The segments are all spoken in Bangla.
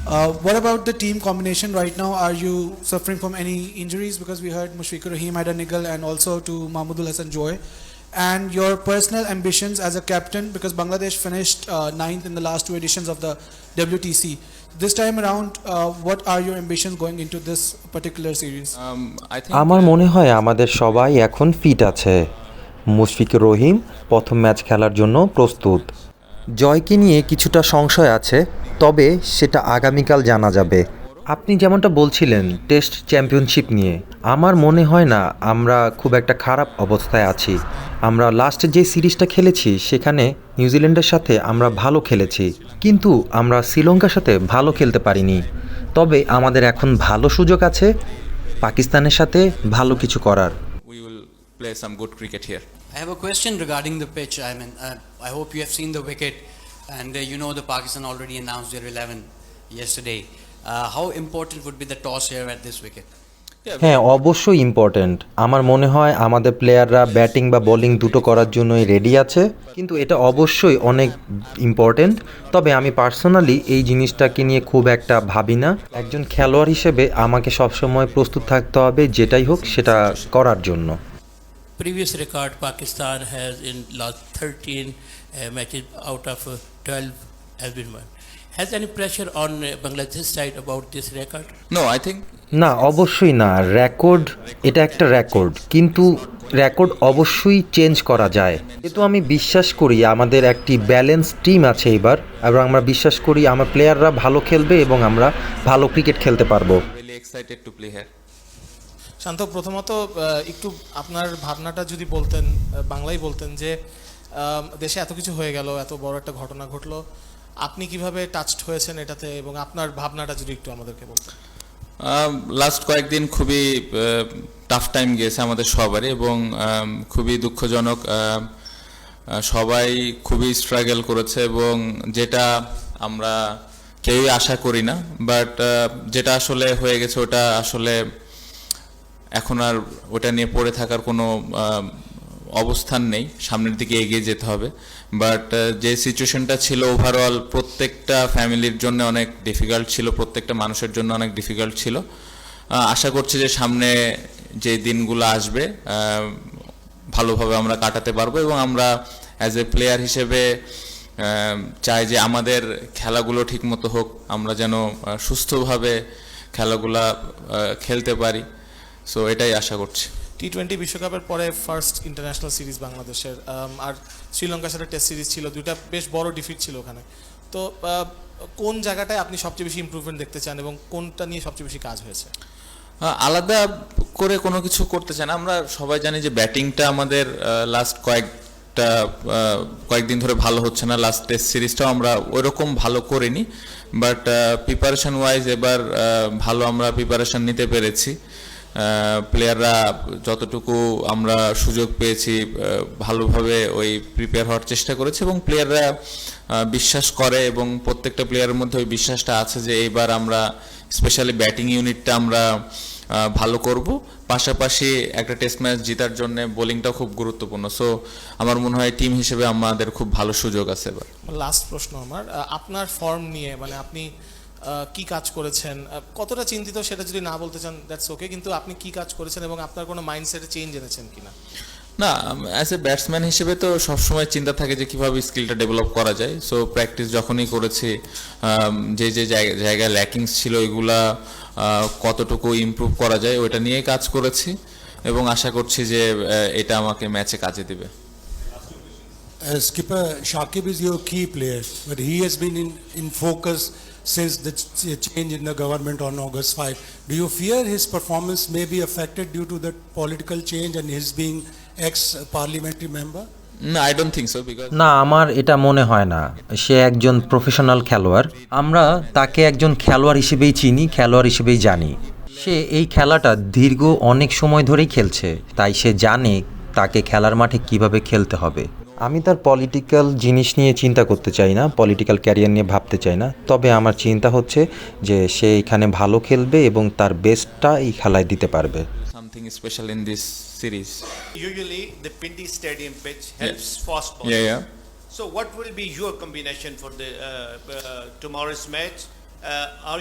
What about the team combination right now? Are you suffering from any injuries? Because we heard Mushfiqur Rahim had a niggle, and also to Mahmudul Hassan Joy. And your personal ambitions as a captain, because Bangladesh finished ninth in the last two editions of the WTC. This time around, what are your ambitions going into this particular series? I think আমার মনে হয় আমাদের সবাই এখন ফিট আছে। মুশফিকুর রহিম প্রথম ম্যাচ খেলার জন্য প্রস্তুত। জয়কে নিয়ে কিছুটা সংশয় আছে, তবে সেটা আগামীকাল জানা যাবে। আপনি যেমনটা বলছিলেন টেস্ট চ্যাম্পিয়নশিপ নিয়ে, আমার মনে হয় না আমরা খুব একটা খারাপ অবস্থায় আছি। আমরা লাস্টে যে সিরিজটা খেলেছি সেখানে নিউজিল্যান্ডের সাথে আমরা ভালো খেলেছি, কিন্তু আমরা শ্রীলঙ্কার সাথে ভালো খেলতে পারিনি। তবে আমাদের এখন ভালো সুযোগ আছে পাকিস্তানের সাথে ভালো কিছু করার। we will play some good cricket here. I have a question regarding the pitch. I mean, I hope you have seen the wicket, and you know the Pakistan already announced their 11 yesterday. How important would be the toss here at this wicket? হ্যাঁ, অবশ্যই ইম্পর্ট্যান্ট। আমার মনে হয় আমাদের প্লেয়াররা ব্যাটিং বা বোলিং দুটো করার জন্যই রেডি আছে, কিন্তু এটা অবশ্যই অনেক ইম্পর্ট্যান্ট। তবে আমি পার্সোনালি এই জিনিসটাকে নিয়ে খুব একটা ভাবি না। একজন খেলোয়াড় হিসেবে আমাকে সবসময় প্রস্তুত থাকতে হবে, যেটাই হোক সেটা করার জন্য। Previous record Pakistan has in last 13 matches out of 12 has been won. Has any pressure on Bangladesh side about this record? No, I think না, অবশ্যই না। রেকর্ড এটা একটা রেকর্ড, কিন্তু রেকর্ড অবশ্যই চেঞ্জ করা যায়। কিন্তু আমি বিশ্বাস করি আমাদের একটি ব্যালেন্স টিম আছে এবার, এবং আমরা বিশ্বাস করি আমার প্লেয়াররা ভালো খেলবে এবং আমরা ভালো ক্রিকেট খেলতে পারবো। really excited to play here. শান্ত, প্রথমত একটু আপনার ভাবনাটা যদি বলতেন, বাংলায় বলতেন যে দেশে এত কিছু হয়ে গেল, এত বড় একটা ঘটনা ঘটলো, আপনি কিভাবে টাচড হয়েছেন এটাতে, এবং আপনার ভাবনাটা যদি একটু আমাদেরকে বলতেন। লাস্ট কয়েকদিন খুবই টাফ টাইম গিয়েছে আমাদের সবারই, এবং খুবই দুঃখজনক। সবাই খুবই স্ট্রাগল করেছে, এবং যেটা আমরা কেউই আশা করি না, বাট যেটা আসলে হয়ে গেছে ওটা আসলে এখন আর ওটা নিয়ে পড়ে থাকার কোনো অবস্থান নেই। সামনের দিকে এগিয়ে যেতে হবে। বাট যে সিচুয়েশনটা ছিল ওভারঅল প্রত্যেকটা ফ্যামিলির জন্য অনেক ডিফিকাল্ট ছিল, প্রত্যেকটা মানুষের জন্য অনেক ডিফিকাল্ট ছিল। আশা করছি যে সামনে যে দিনগুলো আসবে ভালোভাবে আমরা কাটাতে পারবো, এবং আমরা অ্যাজ এ প্লেয়ার হিসেবে চাই যে আমাদের খেলাগুলো ঠিকমতো হোক, আমরা যেন সুস্থভাবে খেলাগুলা খেলতে পারি। সো এটাই আশা করছি। টি-20 বিশ্বকাপের পরে ফার্স্ট ইন্টারন্যাশনাল সিরিজ বাংলাদেশের, আর শ্রীলঙ্কার সাথে টেস্ট সিরিজ ছিল, দুইটা বেশ বড় ডিফিট ছিল ওখানে। তো কোন জায়গাটায় আপনি সবচেয়ে বেশি ইমপ্রুভমেন্ট দেখতে চান, এবং কোনটা নিয়ে সবচেয়ে বেশি কাজ হয়েছে? আলাদা করে কোনো কিছু করতে চাই না। আমরা সবাই জানি যে ব্যাটিংটা আমাদের লাস্ট কয়েকদিন ধরে ভালো হচ্ছে না। লাস্ট টেস্ট সিরিজটাও আমরা ওইরকম ভালো করিনি, বাট প্রিপারেশন ওয়াইজ এবার ভালো আমরা প্রিপারেশন নিতে পেরেছি। প্লেয়াররা যতটুকু আমরা সুযোগ পেয়েছি ভালোভাবে ওই প্রিপেয়ার হওয়ার চেষ্টা করেছে, এবং প্লেয়াররা বিশ্বাস করে, এবং প্রত্যেকটা প্লেয়ারের মধ্যে ওই বিশ্বাসটা আছে যে এইবার আমরা স্পেশালি ব্যাটিং ইউনিটটা আমরা ভালো করব। পাশাপাশি একটা টেস্ট ম্যাচ জেতার জন্য বোলিংটাও খুব গুরুত্বপূর্ণ। সো আমার মনে হয় টিম হিসেবে আমাদের খুব ভালো সুযোগ আছে এবার। লাস্ট প্রশ্ন আমার, আপনার ফর্ম নিয়ে, মানে আপনি কি কাজ করেছেন, কতটা চিন্তিত সেটা যদি না বলতে চান দ্যাটস ওকে, কিন্তু আপনি কি কাজ করেছেন এবং আপনার কোনো মাইন্ডসেটে চেঞ্জ এনেছেন কিনা? না, অ্যাজ এ ব্যাটসম্যান হিসেবে তো সবসময় চিন্তা থাকে যে কীভাবে স্কিলটা ডেভেলপ করা যায়। সো প্র্যাকটিস যখনই করেছি, যে যে জায়গায় ল্যাকিংস ছিল ওইগুলা কতটুকু ইমপ্রুভ করা যায় ওইটা নিয়েই কাজ করেছি, এবং আশা করছি যে এটা আমাকে ম্যাচে কাজে দেবে। Skipper, Shakib is your key player, but he has been in focus since the change in the government on August 5. Do you fear his performance may be affected due to the political change and his being ex-parliamentary member? না, I don't think so, because না, আমার এটা মনে হয় না। সে একজন প্রফেশনাল খেলোয়াড়, আমরা তাকে একজন খেলোয়াড় হিসেবেই চিনি, খেলোয়াড় হিসেবেই জানি। সে এই খেলাটা দীর্ঘ অনেক সময় ধরেই খেলছে, তাই সে জানে তাকে খেলার মাঠে কিভাবে খেলতে হবে। আমি তার পলিটিক্যাল জিনিস নিয়ে চিন্তা করতে চাই না, পলিটিক্যাল ক্যারিয়ার নিয়ে ভাবতে চাই না। তবে আমার চিন্তা হচ্ছে যে সে এখানে ভালো খেলবে এবং তার বেস্টটা এই খেলায় দিতে পারবে। something special in this series. Usually the Pindi Stadium pitch helps fast bowling. Yeah. So what will be your combination for the tomorrow's match? Are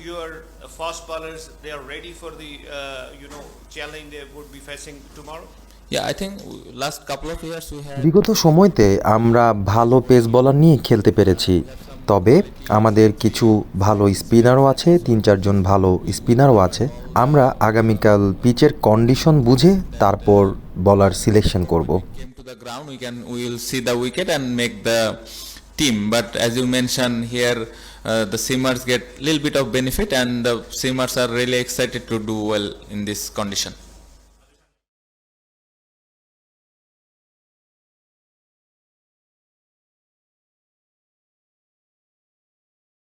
your fast bowlers, they are ready for the, challenge they would be facing tomorrow? Yeah, I think last couple of years we had বিগত সময়তে আমরা ভালো পেস বলার নিয়ে খেলতে পেরেছি, তবে আমাদের কিছু ভালো স্পিনারও আছে, 3-4 জন ভালো স্পিনারও আছে। আমরা আগামীকাল পিচের কন্ডিশন বুঝে তারপর বলার সিলেকশন করব। came to the ground, we will see the wicket and make the team. But as you mentioned here, the seamers get little bit of benefit, and the seamers are really excited to do well in this condition.